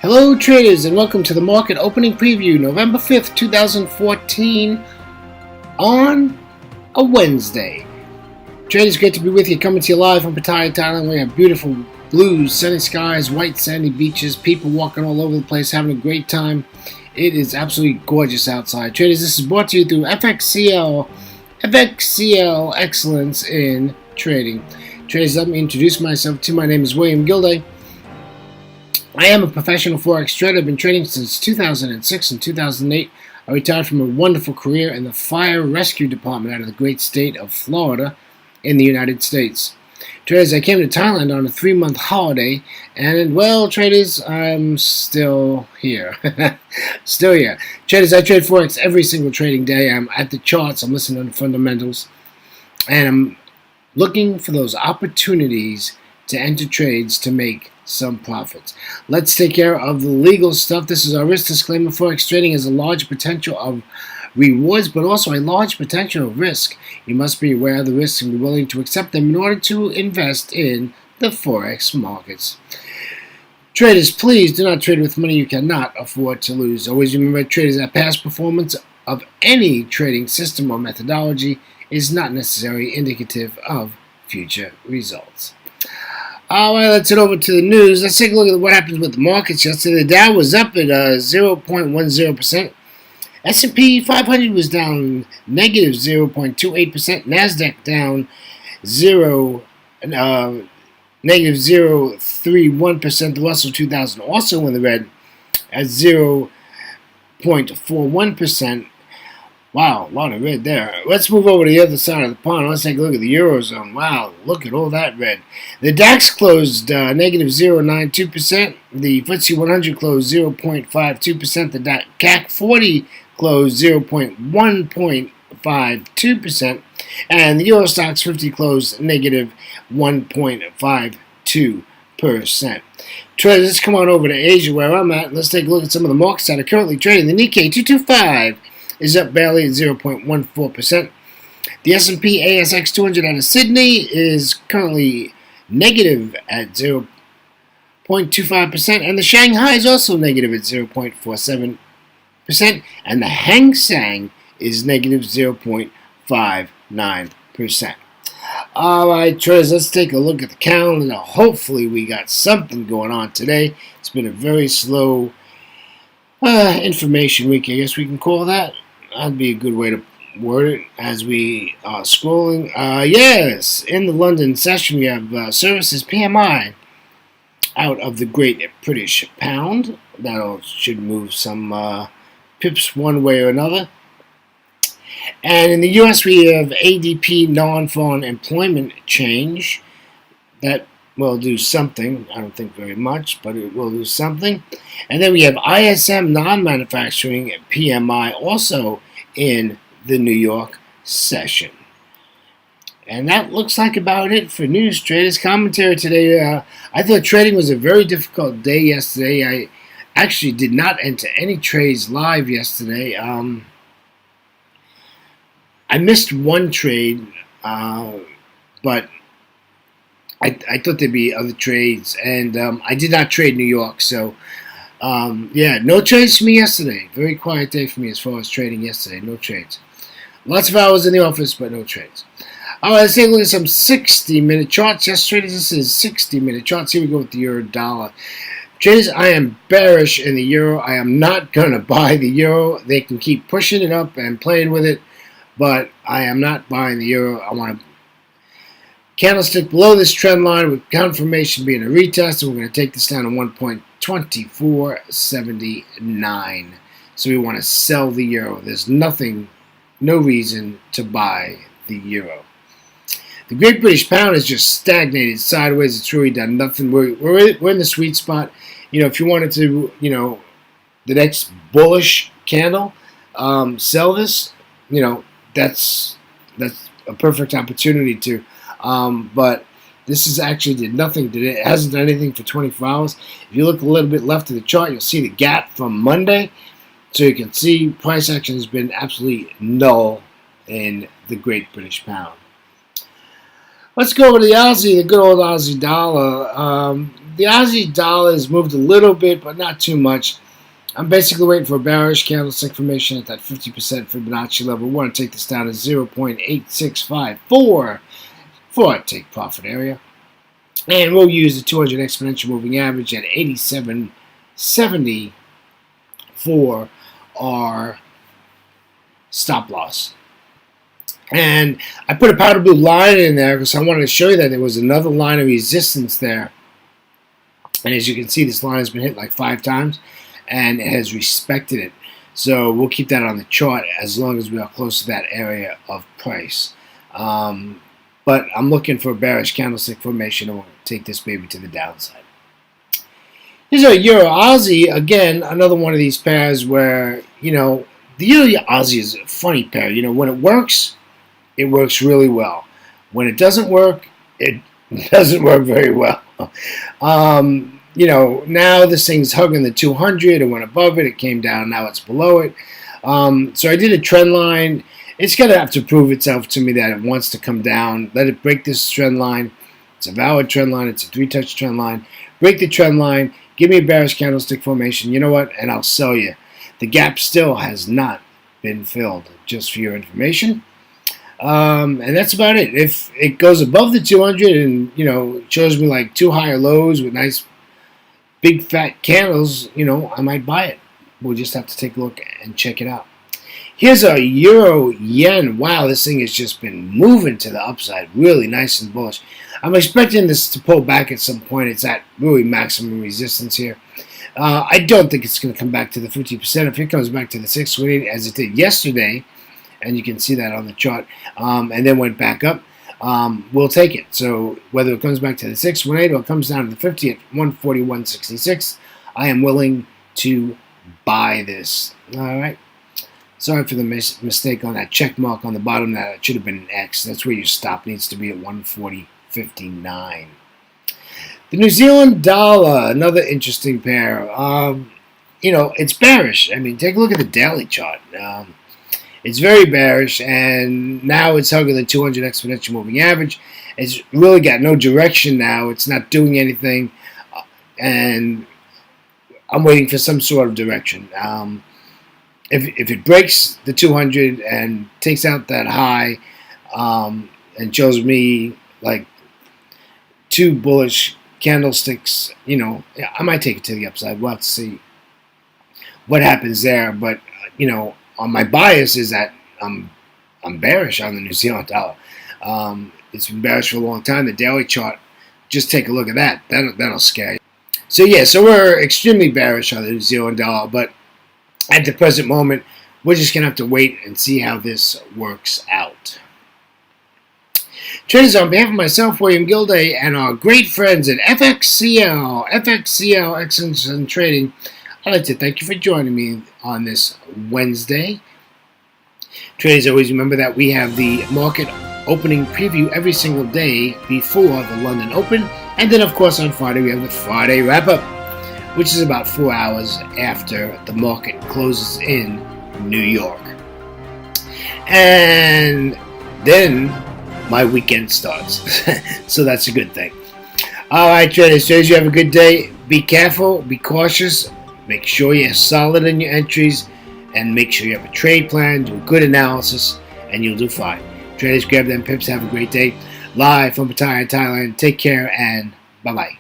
Hello traders and welcome to the market opening preview November 5th, 2014 on a Wednesday. Traders, great to be with you, coming to you live from Pattaya, Thailand. We have beautiful blues, sunny skies, white sandy beaches, people walking all over the place, having a great time. It is absolutely gorgeous outside. Traders, this is brought to you through FXCL Excellence in Trading. Traders, let me introduce myself. My name is William Gilday. I am a professional Forex trader. I've been trading since 2006 and 2008. I retired from a wonderful career in the fire rescue department out of the great state of Florida in the United States. Traders, I came to Thailand on a 3-month holiday, and well, traders, I'm still here. Still here. Traders, I trade Forex every single trading day. I'm at the charts, I'm listening to the fundamentals, and I'm looking for those opportunities to enter trades to make some profits. Let's take care of the legal stuff. This is our risk disclaimer. Forex trading has a large potential of rewards, but also a large potential of risk. You must be aware of the risks and be willing to accept them in order to invest in the Forex markets. Traders, please do not trade with money you cannot afford to lose. Always remember, traders, that past performance of any trading system or methodology is not necessarily indicative of future results. Alright, let's head over to the news. Let's take a look at what happened with the markets yesterday. The Dow was up at 0.10%. S&P 500 was down negative 0.28%. NASDAQ down negative 0.31%. The Russell 2000 also in the red at 0.41%. Wow, a lot of red there. Let's move over to the other side of the pond. Let's take a look at the Eurozone. Wow, look at all that red. The DAX closed negative 0.92%. The FTSE 100 closed 0.52%. The CAC 40 closed 0.152%. And the Euro Stoxx 50 closed negative 1.52%. Traders, let's come on over to Asia where I'm at. Let's take a look at some of the markets that are currently trading. The Nikkei 225 is up barely at 0.14%. The S&P ASX 200 out of Sydney is currently negative at 0.25%, and the Shanghai is also negative at 0.47%, and the Hang Seng is negative 0.59%. Alright, traders, let's take a look at the calendar. Hopefully we got something going on today. It's been a very slow information week, I guess we can call that. That'd be a good way to word it as we are scrolling. Yes, in the London session we have services PMI out of the Great British Pound. That should move some pips one way or another. And in the U.S. we have ADP non-farm employment change. That will do something. I don't think very much, but it will do something. And then we have ISM non-manufacturing PMI also in the New York session. And that looks like about it for news, traders. Commentary today. I thought trading was a very difficult day yesterday. I actually did not enter any trades live yesterday. I missed one trade, but I thought there'd be other trades, and I did not trade New York, so yeah, no trades for me yesterday. Very quiet day for me as far as trading yesterday. No trades. Lots of hours in the office, but no trades. Alright, let's take a look at some 60-minute charts. Yes, traders, this is 60-minute charts. Here we go with the euro dollar. Traders, I am bearish in the euro. I am not going to buy the euro. They can keep pushing it up and playing with it, but I am not buying the euro. I want to candlestick below this trend line with confirmation being a retest, and we're going to take this down to 1.2479. So we want to sell the euro. There's no reason to buy the euro. The Great British Pound has just stagnated sideways. It's really done nothing. We're in the sweet spot. You know, if you wanted to, you know, the next bullish candle, sell this. You know, that's a perfect opportunity to. But this is actually did nothing today. It hasn't done anything for 24 hours. If you look a little bit left of the chart, you'll see the gap from Monday. So you can see price action has been absolutely null in the Great British Pound. Let's go over to the Aussie, the good old Aussie dollar. the Aussie dollar has moved a little bit, but not too much. I'm basically waiting for a bearish candlestick formation at that 50% Fibonacci level. We want to take this down to 0.8654 for a take profit area. And we'll use the 200 exponential moving average at 87.70 for our stop loss. And I put a powder blue line in there because I wanted to show you that there was another line of resistance there. And as you can see, this line has been hit like 5 times, and it has respected it. So we'll keep that on the chart as long as we are close to that area of price. But I'm looking for a bearish candlestick formation, and we'll take this baby to the downside. Here's our Euro Aussie. Again, another one of these pairs where, the Euro Aussie is a funny pair. When it works really well. When it doesn't work, it doesn't work very well. Now this thing's hugging the 200. It went above it. It came down. Now it's below it. So I did a trend line. It's going to have to prove itself to me that it wants to come down. Let it break this trend line. It's a valid trend line. It's a 3-touch trend line. Break the trend line. Give me a bearish candlestick formation. You know what? And I'll sell you. The gap still has not been filled, just for your information. And that's about it. If it goes above the 200 and, shows me like 2 higher lows with nice big fat candles, I might buy it. We'll just have to take a look and check it out. Here's a Euro Yen. Wow, this thing has just been moving to the upside. Really nice and bullish. I'm expecting this to pull back at some point. It's at really maximum resistance here. I don't think it's going to come back to the 50%. If it comes back to the 618 as it did yesterday, and you can see that on the chart, and then went back up, we'll take it. So whether it comes back to the 618 or it comes down to the 50 at 141.66, I am willing to buy this. All right. Sorry for the mistake on that check mark on the bottom. That it should have been an X. That's where your stop needs to be at 140.59. The New Zealand dollar, another interesting pair. It's bearish. I mean, take a look at the daily chart. It's very bearish, and now it's hugging the 200 exponential moving average. It's really got no direction now. It's not doing anything, and I'm waiting for some sort of direction. If it breaks the 200 and takes out that high, and shows me like 2 bullish candlesticks, I might take it to the upside. We'll have to see what happens there. But my bias is that I'm bearish on the New Zealand dollar. It's been bearish for a long time. The daily chart, just take a look at that. That'll scare you. So we're extremely bearish on the New Zealand dollar, but at the present moment, we're just going to have to wait and see how this works out. Traders, on behalf of myself, William Gilday, and our great friends at FXCL Excellence in Trading, I'd like to thank you for joining me on this Wednesday. Traders, always remember that we have the market opening preview every single day before the London Open. And then, of course, on Friday, we have the Friday wrap-up, which is about 4 hours after the market closes in New York. And then my weekend starts. So that's a good thing. All right, traders, you have a good day. Be careful, be cautious. Make sure you're solid in your entries, and make sure you have a trade plan, do a good analysis, and you'll do fine. Traders, grab them pips. Have a great day. Live from Pattaya, Thailand. Take care, and bye-bye.